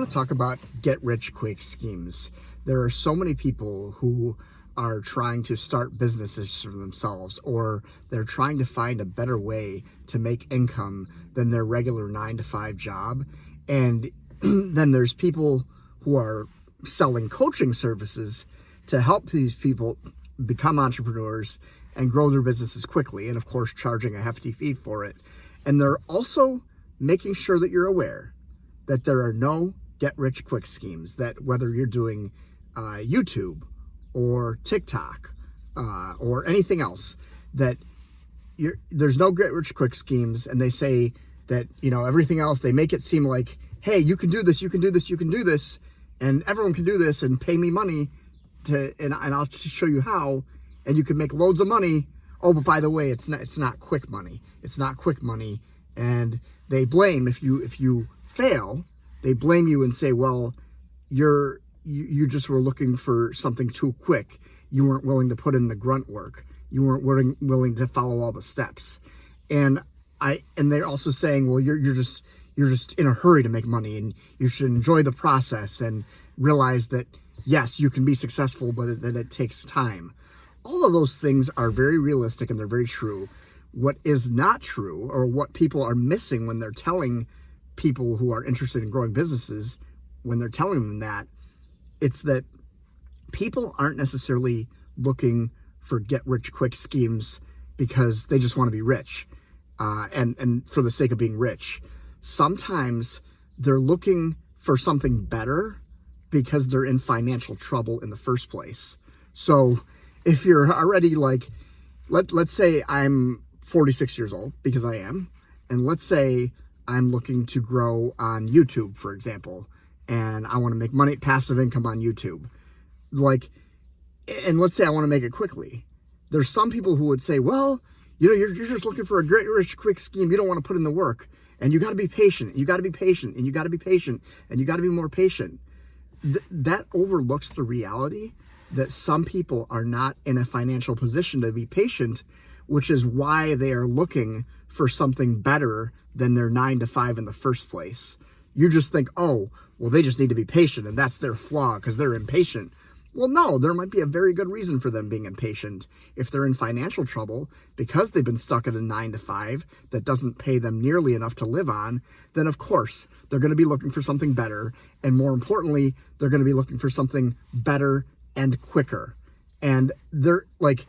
want to talk about get-rich-quick schemes. There are so many people who are trying to start businesses for themselves, or they're trying to find a better way to make income than their regular 9-to-5 job. And then there's people who are selling coaching services to help these people become entrepreneurs and grow their businesses quickly, and of course charging a hefty fee for it. And they're also making sure that you're aware that there are no get-rich-quick schemes, that whether you're doing YouTube or TikTok or anything else, that there's no get-rich-quick schemes. And they say that, everything else, they make it seem like, hey, you can do this, you can do this, you can do this, and everyone can do this, and pay me money and I'll show you how, and you can make loads of money. Oh, but by the way, it's not quick money. It's not quick money. And they blame, if you fail, they blame you and say, well, you just were looking for something too quick. You weren't willing to put in the grunt work. You weren't willing to follow all the steps. And they're also saying, well, you're just in a hurry to make money, and you should enjoy the process and realize that yes, you can be successful, but that it takes time. All of those things are very realistic and they're very true. What is not true, or what people are missing when they're telling people who are interested in growing businesses, when they're telling them that, it's that people aren't necessarily looking for get-rich-quick schemes because they just want to be rich and for the sake of being rich. Sometimes they're looking for something better because they're in financial trouble in the first place. So if you're already like, let's say I'm 46 years old, because I am, and let's say I'm looking to grow on YouTube, for example, and I want to make money, passive income on YouTube. And let's say I want to make it quickly. There's some people who would say, well, you're just looking for a great, rich, quick scheme. You don't want to put in the work, and you got to be patient. You got to be patient, and you got to be patient, and you got to be more patient. That overlooks the reality that some people are not in a financial position to be patient, which is why they are looking for something better than their 9-to-5 in the first place. You just think, oh, well, they just need to be patient, and that's their flaw because they're impatient. Well, no, there might be a very good reason for them being impatient. If they're in financial trouble because they've been stuck at a 9-to-5 that doesn't pay them nearly enough to live on, then of course they're going to be looking for something better. And more importantly, they're going to be looking for something better and quicker. And they're like,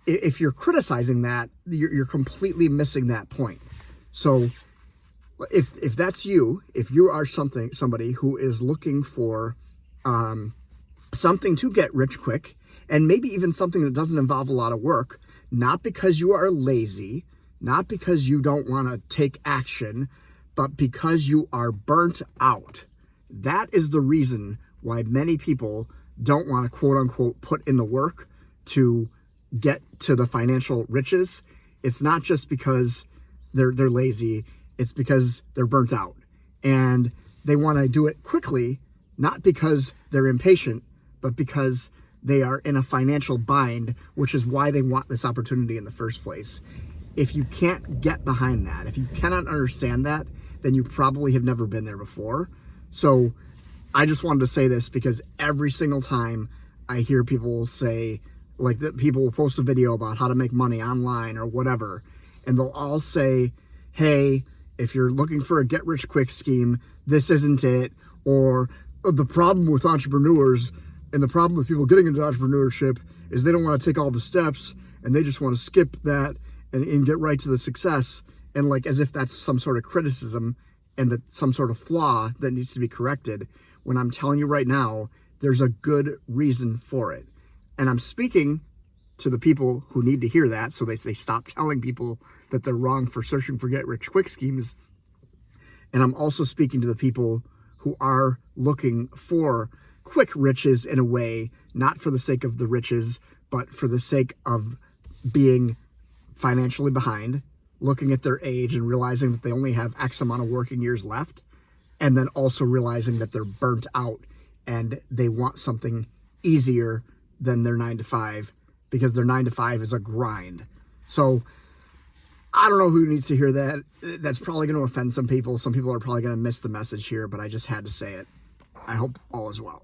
if you're criticizing that, you're completely missing that point. So if that's you, if you are somebody who is looking for something to get rich quick, and maybe even something that doesn't involve a lot of work, not because you are lazy, not because you don't want to take action, but because you are burnt out. That is the reason why many people don't want to, quote unquote, put in the work to get to the financial riches. It's not just because they're lazy, it's because they're burnt out. And they want to do it quickly, not because they're impatient, but because they are in a financial bind, which is why they want this opportunity in the first place. If you can't get behind that, if you cannot understand that, then you probably have never been there before. So I just wanted to say this because every single time I hear people say, like, that people will post a video about how to make money online or whatever, and they'll all say, hey, if you're looking for a get-rich-quick scheme, this isn't it. Or the problem with entrepreneurs and the problem with people getting into entrepreneurship is they don't want to take all the steps, and they just want to skip that and get right to the success. And like, as if that's some sort of criticism and that some sort of flaw that needs to be corrected, when I'm telling you right now, there's a good reason for it. And I'm speaking to the people who need to hear that, so they stop telling people that they're wrong for searching for get-rich-quick schemes. And I'm also speaking to the people who are looking for quick riches in a way, not for the sake of the riches, but for the sake of being financially behind, looking at their age and realizing that they only have X amount of working years left, and then also realizing that they're burnt out and they want something easier than their 9-to-5, because their 9-to-5 is a grind. So I don't know who needs to hear that. That's probably going to offend some people. Some people are probably going to miss the message here, but I just had to say it. I hope all is well.